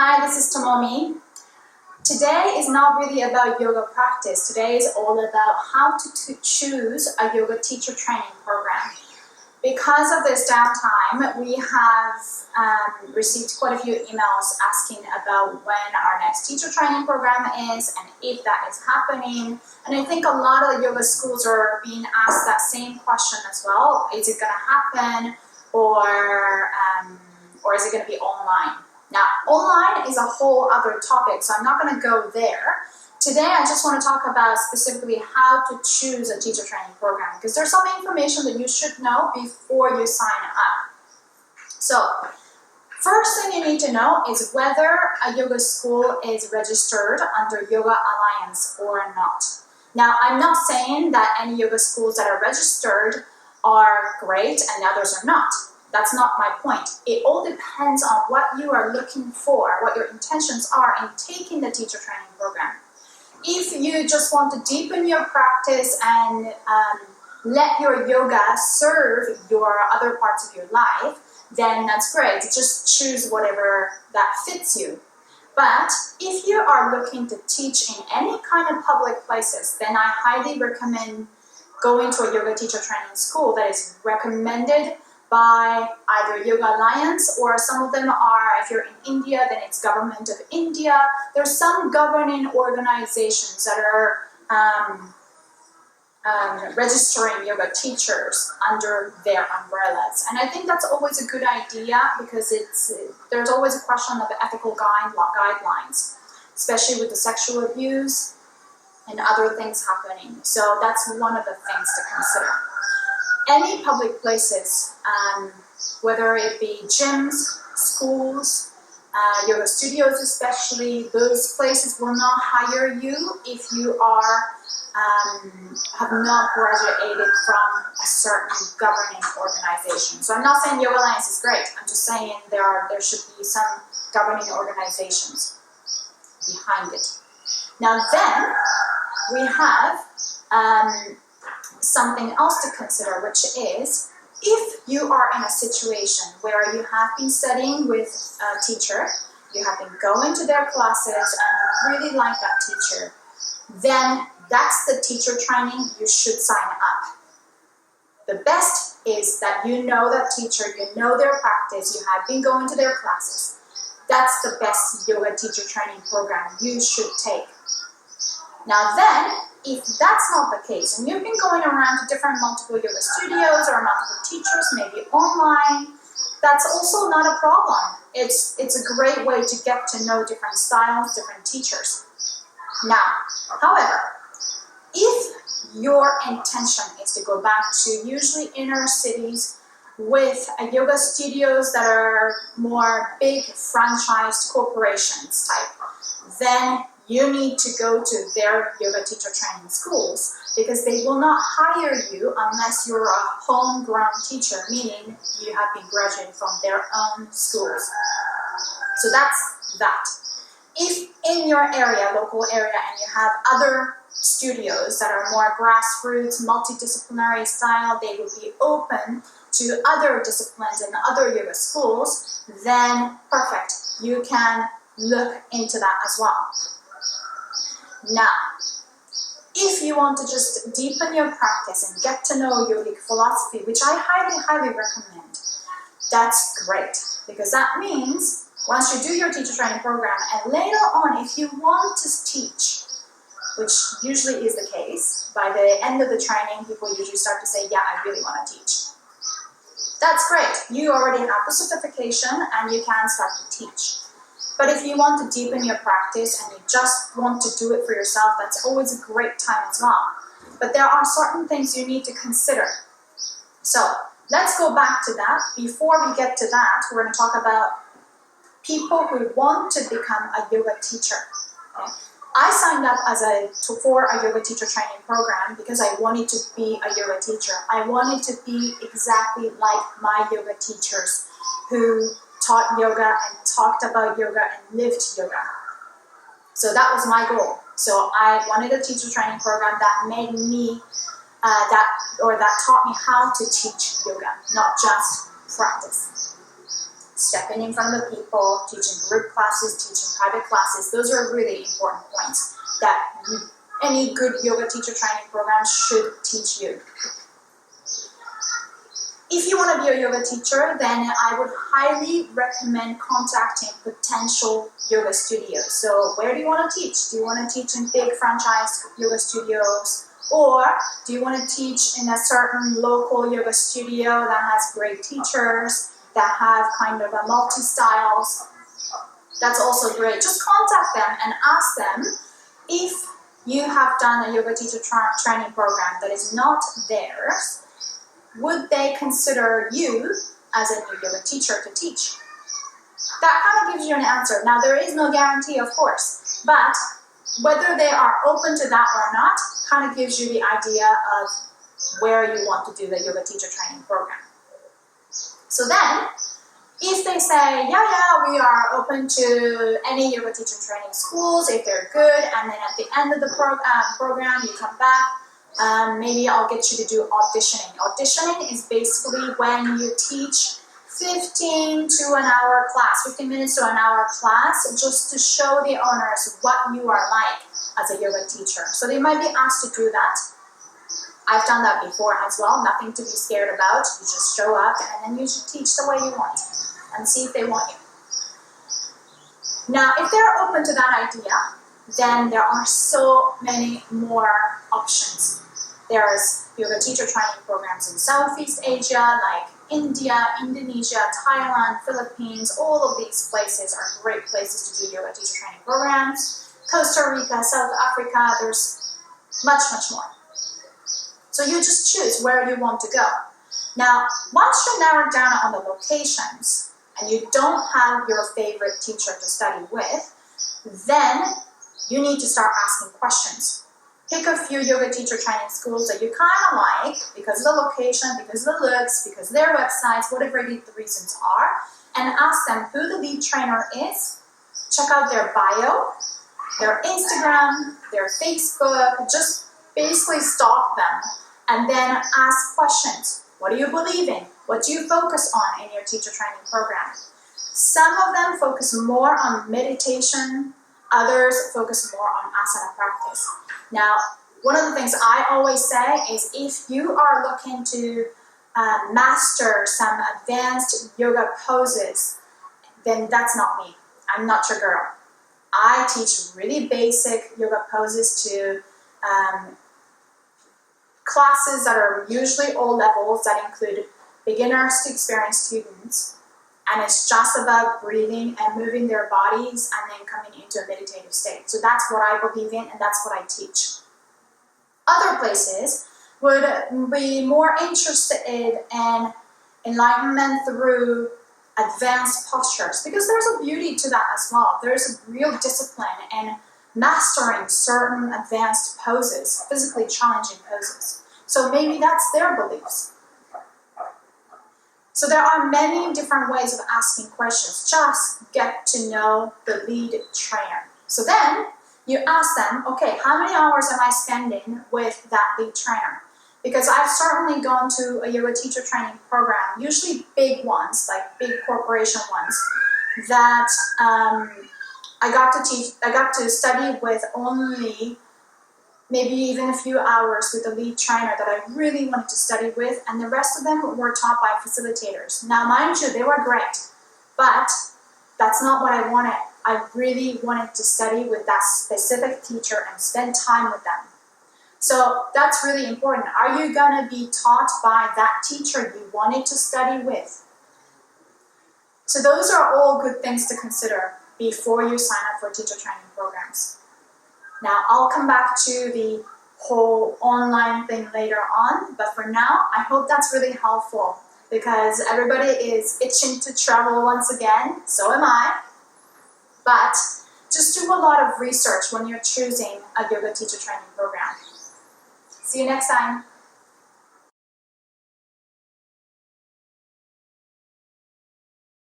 Hi, this is Tomomi. Today is not really about yoga practice. Today is all about how to choose a yoga teacher training program. Because of this downtime, we have received quite a few emails asking about when our next teacher training program is and if that is happening. And I think a lot of the yoga schools are being asked that same question as well. Is it going to happen or is it going to be online? Now, online is a whole other topic, so I'm not going to go there. Today, I just want to talk about specifically how to choose a teacher training program, because there's some information that you should know before you sign up. So, first thing you need to know is whether a yoga school is registered under Yoga Alliance or not. Now, I'm not saying that any yoga schools that are registered are great and others are not. That's not my point. It all depends on what you are looking for, what your intentions are in taking the teacher training program. If you just want to deepen your practice and let your yoga serve your other parts of your life, then that's great. Just choose whatever that fits you. But if you are looking to teach in any kind of public places, then I highly recommend going to a yoga teacher training school that is recommended by either Yoga Alliance, or some of them are, if you're in India, then it's Government of India. There's some governing organizations that are registering yoga teachers under their umbrellas. And I think that's always a good idea, because there's always a question of ethical guidelines, especially with the sexual abuse and other things happening. So that's one of the things to consider. Any public places, whether it be gyms, schools, yoga studios especially, those places will not hire you if you are have not graduated from a certain governing organization. So I'm not saying Yoga Alliance is great. I'm just saying there should be some governing organizations behind it. Now then, we have something else to consider, which is if you are in a situation where you have been studying with a teacher, you have been going to their classes and you really like that teacher, then that's the teacher training you should sign up. The best is that you know that teacher, you know their practice, you have been going to their classes. That's the best yoga teacher training program you should take. Now then, if that's not the case, and you've been going around to different multiple yoga studios or multiple teachers, maybe online, that's also not a problem. It's a great way to get to know different styles, different teachers. Now, however, if your intention is to go back to usually inner cities with yoga studios that are more big franchised corporations type, then you need to go to their yoga teacher training schools, because they will not hire you unless you're a homegrown teacher, meaning you have been graduating from their own schools. So that's that. If in your area, local area, and you have other studios that are more grassroots, multidisciplinary style, they will be open to other disciplines and other yoga schools, then perfect. You can look into that as well. Now, if you want to just deepen your practice and get to know yogic philosophy, which I highly, highly recommend, that's great. Because that means once you do your teacher training program, and later on, if you want to teach, which usually is the case, by the end of the training, people usually start to say, yeah, I really want to teach. That's great. You already have the certification and you can start to teach. But if you want to deepen your practice and you just want to do it for yourself, that's always a great time as well. But there are certain things you need to consider. So let's go back to that. Before we get to that, we're going to talk about people who want to become a yoga teacher. Okay? I signed up for a yoga teacher training program because I wanted to be a yoga teacher. I wanted to be exactly like my yoga teachers who taught yoga and talked about yoga and lived yoga. So that was my goal. So I wanted a teacher training program that made me, that taught me how to teach yoga, not just practice. stepping in front of the people, teaching group classes, teaching private classes. Those are really important points that any good yoga teacher training program should teach you. If you want to be a yoga teacher, then I would highly recommend contacting potential yoga studios. So where do you want to teach? Do you want to teach in big franchise yoga studios? Or do you want to teach in a certain local yoga studio that has great teachers, that have kind of a multi-styles? That's also great. Just contact them and ask them if you have done a yoga teacher training program that is not theirs. Would they consider you as a new yoga teacher to teach? That kind of gives you an answer. Now, there is no guarantee, of course, but whether they are open to that or not kind of gives you the idea of where you want to do the yoga teacher training program. So then, if they say, yeah, we are open to any yoga teacher training schools, if they're good, and then at the end of the program, you come back, maybe I'll get you to do auditioning. Auditioning is basically when you teach 15 to an hour class, 15 minutes to an hour class, just to show the owners what you are like as a yoga teacher. So they might be asked to do that. I've done that before as well, nothing to be scared about. You just show up and then you should teach the way you want and see if they want you. Now, if they're open to that idea, then there are so many more options. There's yoga teacher training programs in Southeast Asia, like India, Indonesia, Thailand, Philippines. All of these places are great places to do yoga teacher training programs. Costa Rica, South Africa, there's much, much more. So you just choose where you want to go. Now, once you narrow down on the locations, and you don't have your favorite teacher to study with, then you need to start asking questions. Pick a few yoga teacher training schools that you kind of like because of the location, because of the looks, because of their websites, whatever the reasons are, and ask them who the lead trainer is. Check out their bio, their Instagram, their Facebook, just basically stalk them and then ask questions. What do you believe in? What do you focus on in your teacher training program? Some of them focus more on meditation, others focus more on asana practice. Now, one of the things I always say is if you are looking to master some advanced yoga poses, then that's not me. I'm not your girl. I teach really basic yoga poses to classes that are usually all levels that include beginners to experienced students. And it's just about breathing and moving their bodies and then coming into a meditative state. So that's what I believe in and that's what I teach. Other places would be more interested in enlightenment through advanced postures because there's a beauty to that as well. There's a real discipline in mastering certain advanced poses, physically challenging poses. So maybe that's their beliefs. So there are many different ways of asking questions. Just get to know the lead trainer. So then you ask them, okay, how many hours am I spending with that lead trainer? Because I've certainly gone to a yoga teacher training program, usually big ones, like big corporation ones, that I got to study with only maybe even a few hours with the lead trainer that I really wanted to study with, and the rest of them were taught by facilitators. Now, mind you, they were great, but that's not what I wanted. I really wanted to study with that specific teacher and spend time with them. So that's really important. Are you going to be taught by that teacher you wanted to study with? So those are all good things to consider before you sign up for teacher training programs. Now, I'll come back to the whole online thing later on, but for now, I hope that's really helpful because everybody is itching to travel once again, so am I. But just do a lot of research when you're choosing a yoga teacher training program. See you next time.